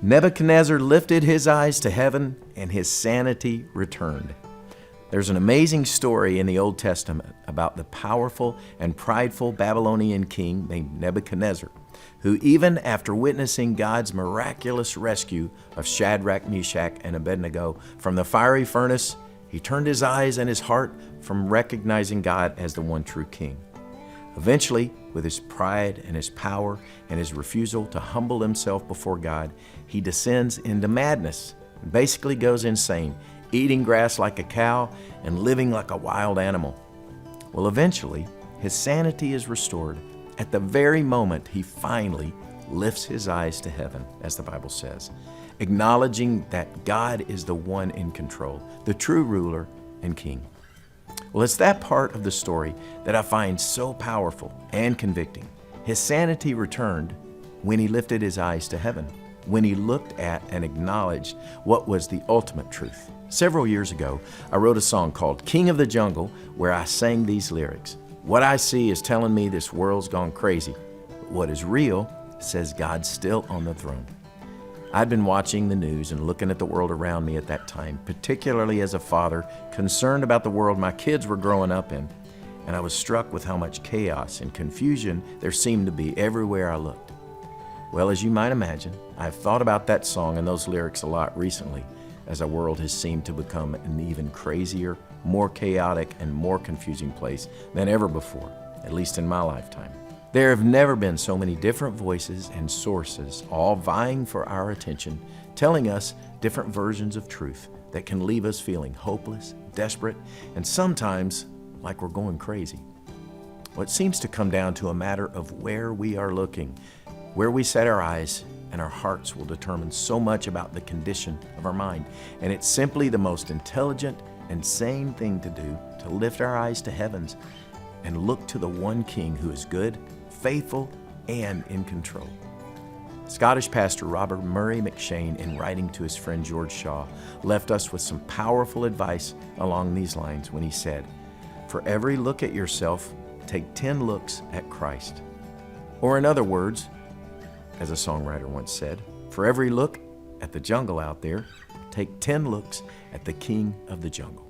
Nebuchadnezzar lifted his eyes to heaven, and his sanity returned. There's an amazing story in the Old Testament about the powerful and prideful Babylonian king named Nebuchadnezzar, who even after witnessing God's miraculous rescue of Shadrach, Meshach, and Abednego from the fiery furnace, he turned his eyes and his heart from recognizing God as the one true king. Eventually, with his pride and his power and his refusal to humble himself before God, he descends into madness and basically goes insane, eating grass like a cow and living like a wild animal. Well, eventually, his sanity is restored at the very moment he finally lifts his eyes to heaven, as the Bible says, acknowledging that God is the one in control, the true ruler and king. Well, it's that part of the story that I find so powerful and convicting. His sanity returned when he lifted his eyes to heaven, when he looked at and acknowledged what was the ultimate truth. Several years ago, I wrote a song called King of the Jungle, where I sang these lyrics. What I see is telling me this world's gone crazy. But what is real says God's still on the throne. I'd been watching the news and looking at the world around me at that time, particularly as a father concerned about the world my kids were growing up in, and I was struck with how much chaos and confusion there seemed to be everywhere I looked. Well, as you might imagine, I've thought about that song and those lyrics a lot recently, as our world has seemed to become an even crazier, more chaotic, and more confusing place than ever before, at least in my lifetime. There have never been so many different voices and sources, all vying for our attention, telling us different versions of truth that can leave us feeling hopeless, desperate, and sometimes like we're going crazy. Well, it seems to come down to a matter of where we are looking. Where we set our eyes and our hearts will determine so much about the condition of our mind. And it's simply the most intelligent and sane thing to do to lift our eyes to heavens and look to the one King who is good, faithful, and in control. Scottish pastor Robert Murray McShane, in writing to his friend George Shaw, left us with some powerful advice along these lines when he said, "For every look at yourself, take 10 looks at Christ." Or in other words, as a songwriter once said, for every look at the jungle out there, take 10 looks at the King of the Jungle.